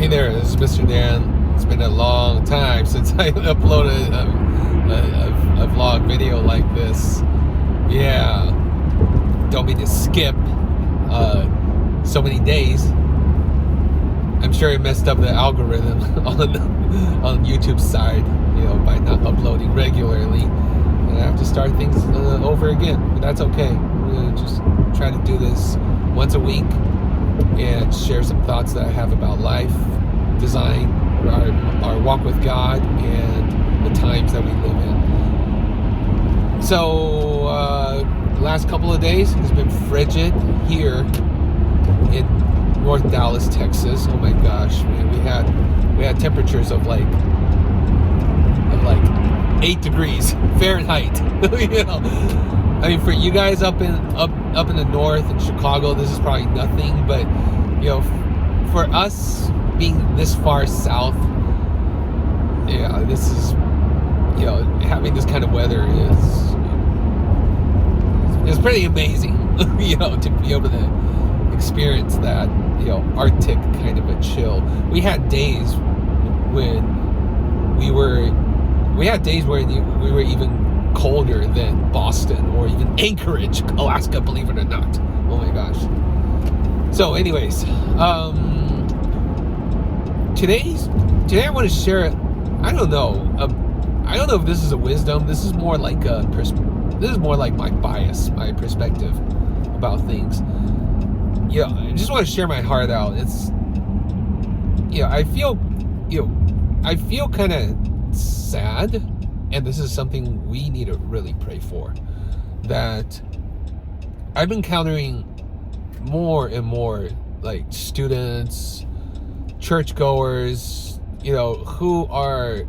Hey there, this is Mr. Dan. It's been a long time since I uploaded a vlog video like this. Yeah, don't mean to skip so many days. I'm sure it messed up the algorithm on YouTube's side, by not uploading regularly. And I have to start things over again, but that's okay. I'm gonna just try to do this once a week and share some thoughts that I have about life, design, our walk with God, and the times that we live in. So, the last couple of days has been frigid here in North Dallas, Texas. Oh my gosh, we had temperatures of like 8 degrees Fahrenheit. I mean, for you guys up in the north in Chicago, this is probably nothing, but for us being this far south, this is having this kind of weather is pretty amazing. To be able to experience that Arctic kind of a chill. We had days when we were even colder than Boston or even Anchorage, Alaska, believe it or not. Oh my gosh. So anyways, today I want to share, I don't know if this is a wisdom. This is more like my bias, my perspective about things. I just want to share my heart out. It's I feel kind of sad, and this is something we need to really pray for, that I've been encountering more and more like students, churchgoers, who are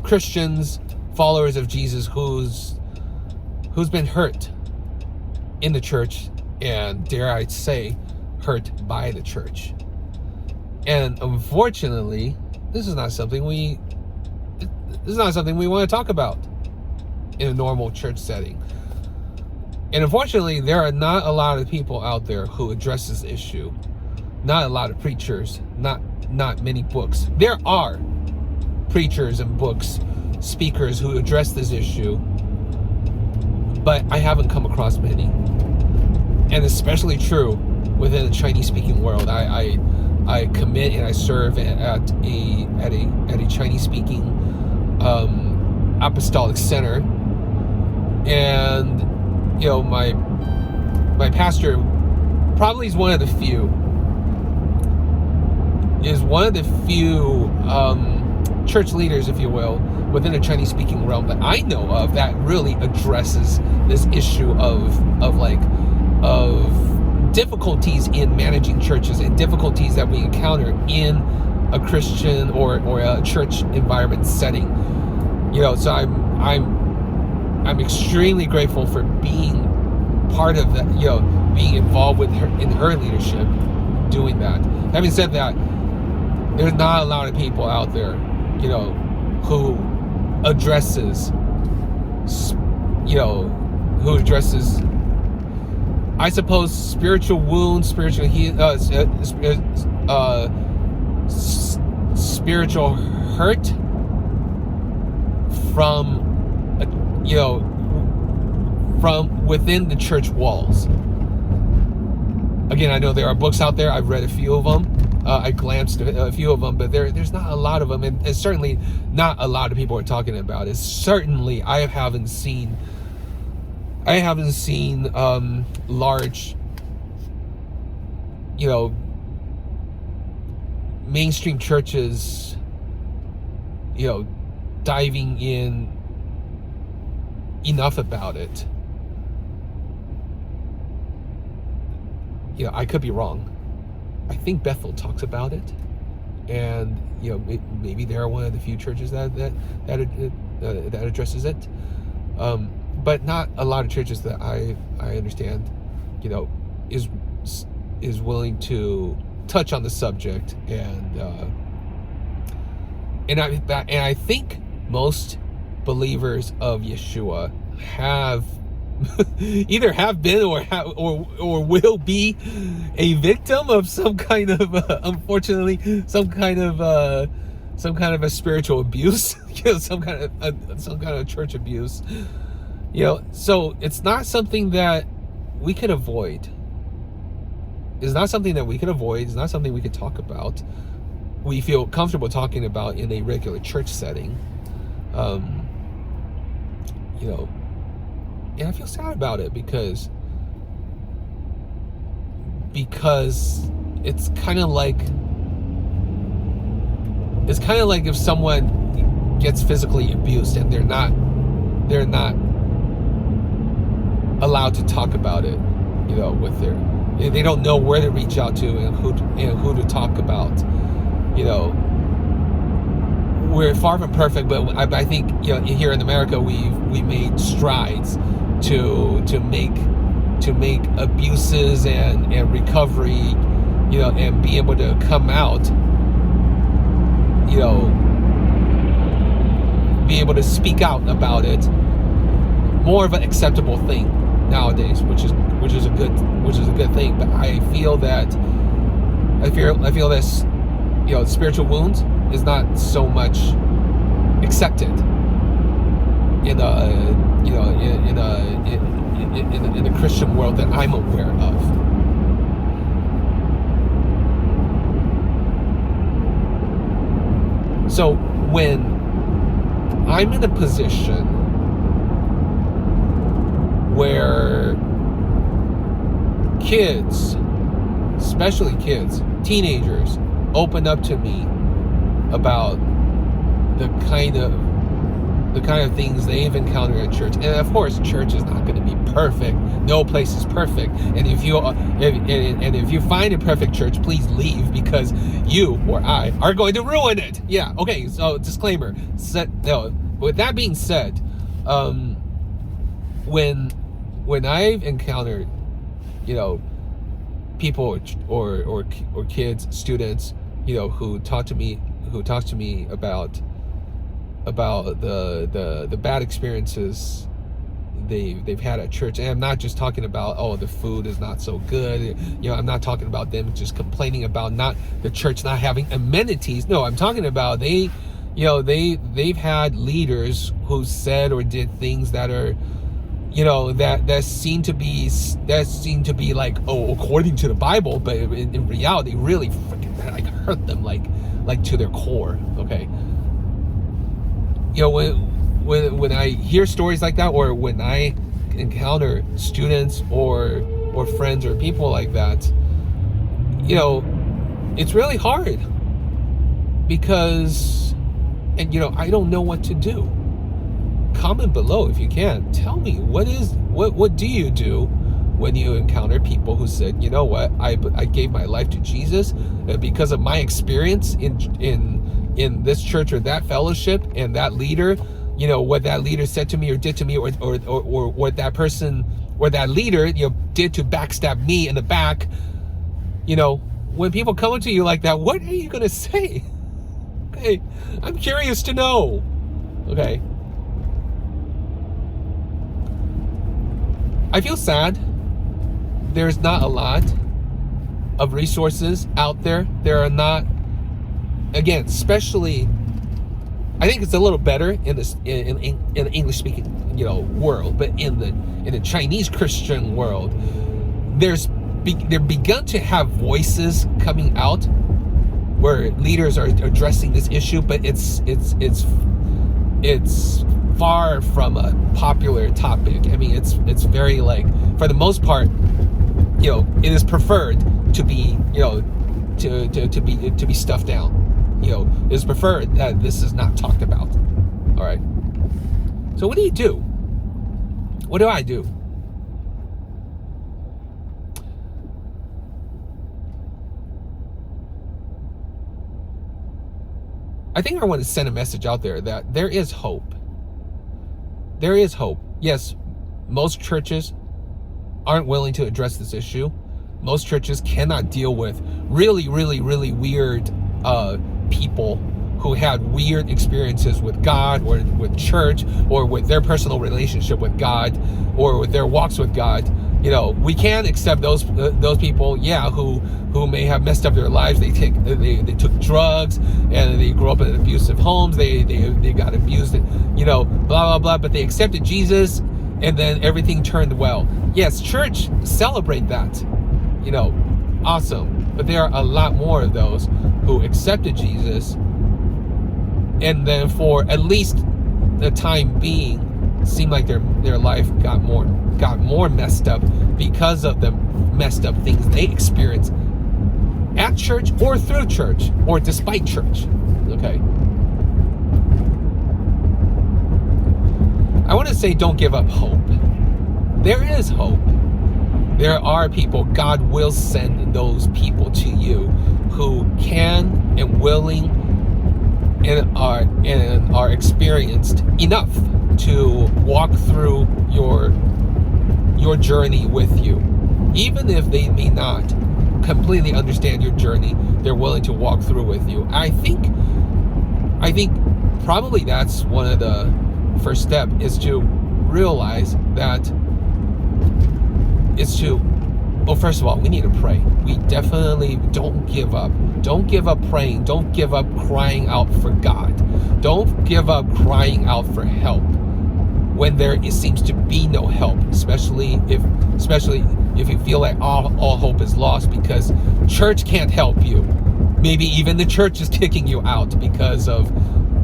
Christians, followers of Jesus, who's been hurt in the church, and dare I say hurt by the church. And unfortunately, this is not something we want to talk about in a normal church setting. And unfortunately, there are not a lot of people out there who address this issue. Not a lot of preachers, not many books. There are preachers and books, speakers who address this issue, but I haven't come across many. And especially true within the Chinese-speaking world. I commit and I serve at a Chinese-speaking apostolic center, and my pastor probably is one of the few church leaders, if you will, within the Chinese-speaking realm that I know of that really addresses this issue of difficulties in managing churches and difficulties that we encounter in a Christian or a church environment setting. So I'm extremely grateful for being part of that, being involved with her in her leadership, doing that. Having said that, there's not a lot of people out there, who addresses, I suppose, spiritual wounds, spiritual spiritual hurt from within the church walls. Again, I know there are books out there. I've read a few of them. I glanced at a few of them, but there's not a lot of them, and certainly not a lot of people are talking about it. Certainly, I haven't seen large, mainstream churches, diving in enough about it. I could be wrong. I think Bethel talks about it, and maybe they're one of the few churches that addresses it. But not a lot of churches that I understand, is willing to touch on the subject, and I think most believers of Yeshua have either have been or will be a victim of some kind of unfortunately some kind of a spiritual abuse, some kind of church abuse, so it's not something that we can avoid. It's not something that we can avoid. It's not something we can talk about. We feel comfortable talking about in a regular church setting. And I feel sad about it because it's kind of like if someone gets physically abused and they're not allowed to talk about it, with they don't know where to reach out to and who to talk about. We're far from perfect, but I think here in America we made strides to make abuses and recovery, and be able to come out, be able to speak out about it, more of an acceptable thing nowadays, which is a good thing. But I feel that spiritual wounds is not so much accepted in the Christian world that I'm aware of. So when I'm in a position where kids, especially kids, teenagers, open up to me about the kind of things they've encountered at church. And of course, church is not going to be perfect. No place is perfect. And if you find a perfect church, please leave, because you or I are going to ruin it. Yeah. Okay. So disclaimer. With that being said, when I've encountered, people or kids, students, who talk to me about the bad experiences they've had at church. And I'm not just talking about, the food is not so good. I'm not talking about them just complaining about the church not having amenities. No, I'm talking about they've had leaders who said or did things that are, that seem to be like, according to the Bible, but in reality really freaking hurt them like to their core. Okay. When I hear stories like that, or when I encounter students or friends or people like that, it's really hard, because, I don't know what to do. Comment below if you can. Tell me what do you do when you encounter people who said, I gave my life to Jesus because of my experience in this church or that fellowship, and that leader, what that leader said to me or did to me, or what that person or that leader, did to backstab me in the back. When people come to you like that, what are you going to say? Okay, I'm curious to know. Okay. I feel sad. There's not a lot of resources out there. There are not, again, especially, I think it's a little better in the English speaking, world, but in the Chinese Christian world, they're begun to have voices coming out where leaders are addressing this issue, but it's far from a popular topic. I mean, it's very, for the most part, it is preferred to be, to be stuffed down. It is preferred that this is not talked about. All right. So what do you do? What do I do? I think I want to send a message out there that there is hope. There is hope. Yes, most churches aren't willing to address this issue. Most churches cannot deal with really, really, really weird people who had weird experiences with God or with church or with their personal relationship with God or with their walks with God. You know, we can accept those people, yeah, who may have messed up their lives. They took drugs and they grew up in abusive homes. They got abused, you know, blah blah blah. But they accepted Jesus, and then everything turned well. Yes, church, celebrate that, you know, awesome. But there are a lot more of those who accepted Jesus, and then for at least the time being, seemed like their life got more messed up because of the messed up things they experienced at church or through church or despite church. Okay. I want to say, don't give up hope. There is hope. There are people, God will send those people to you who can and willing and are experienced enough to walk through your journey with you. Even if they may not completely understand your journey, they're willing to walk through with you. I think probably that's one of the first step, is to realize that first of all, we need to pray. We definitely don't give up. Don't give up praying. Don't give up crying out for God. Don't give up crying out for help when there seems to be no help, especially if you feel like all hope is lost because church can't help you. Maybe even the church is kicking you out because of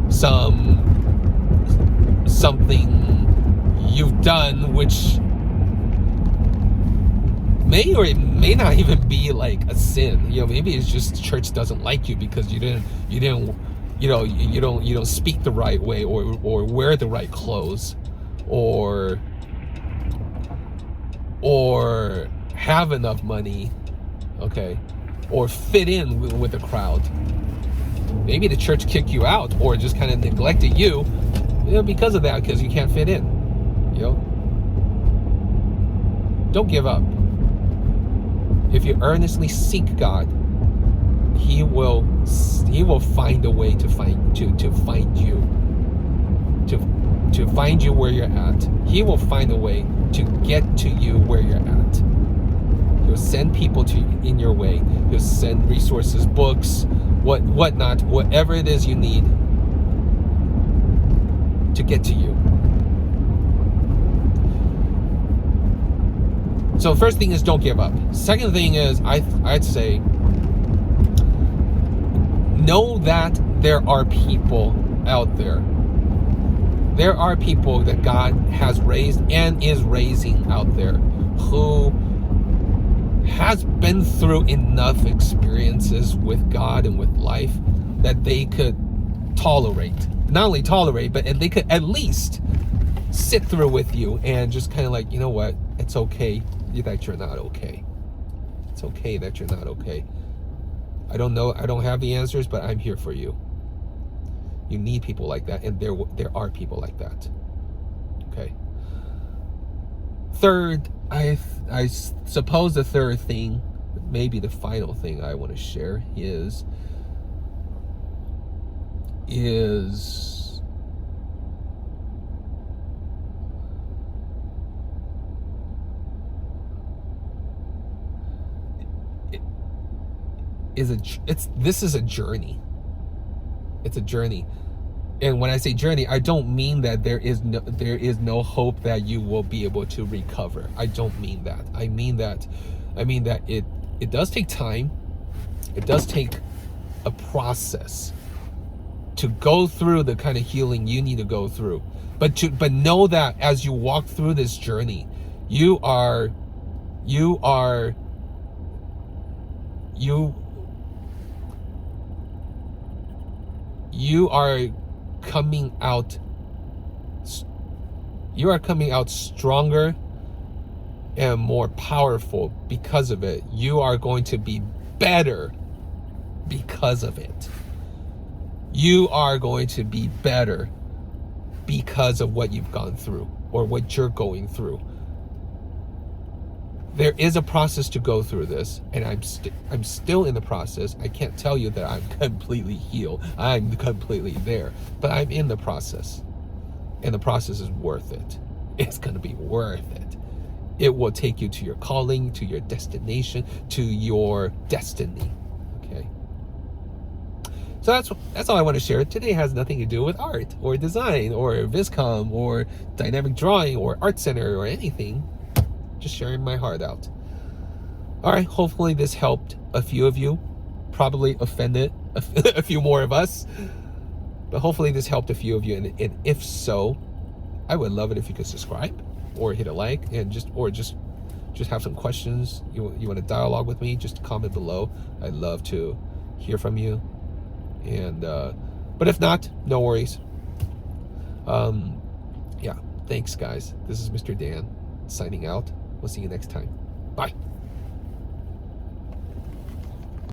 something you've done, which may or it may not even be like a sin. You know, maybe it's just church doesn't like you because you don't speak the right way or wear the right clothes or have enough money, okay, or fit in with the crowd. Maybe the church kicked you out or just kind of neglected you, because of that, because you can't fit in. You know, don't give up. If you earnestly seek God, He will find a way to find you, to find you where you're at. He will find a way to get to you where you're at. He'll send people to you in your way. He'll send resources, books, whatnot, whatever it is you need to get to you. So first thing is, don't give up. Second thing is, I'd say, know that there are people out there. There are people that God has raised and is raising out there who has been through enough experiences with God and with life that they could tolerate. Not only tolerate, but they could at least sit through with you and just kind of like, you know what, it's okay that you're not okay. It's okay that you're not okay. I don't know, I don't have the answers, but I'm here for you. You need people like that, and there are people like that. Okay. Third, I suppose the third thing, maybe the final thing I want to share is this is a journey. It's a journey. And when I say journey, I don't mean that there is no hope that you will be able to recover. I don't mean that. I mean that it does take time. It does take a process to go through the kind of healing you need to go through. But know that as you walk through this journey, you are coming out stronger and more powerful because of it. You are going to be better because of it. You are going to be better because of what you've gone through or what you're going through. there is a process to go through this, and I'm still in the process. I can't tell you that I'm completely healed. I'm completely there, but I'm in the process, and the process is worth it. It's going to be worth it. It will take you to your calling, to your destination, to your destiny. Okay. So that's all I want to share. Today has nothing to do with art or design or Viscom or dynamic drawing or art center or anything. Just sharing my heart out. All right, hopefully this helped a few of you. Probably offended a few more of us. But hopefully this helped a few of you. And if so, I would love it if you could subscribe or hit a like, and just have some questions. You want to dialogue with me, just comment below. I'd love to hear from you. And but if not, no worries. Yeah, thanks guys. This is Mr. Dan signing out. We'll see you next time. Bye.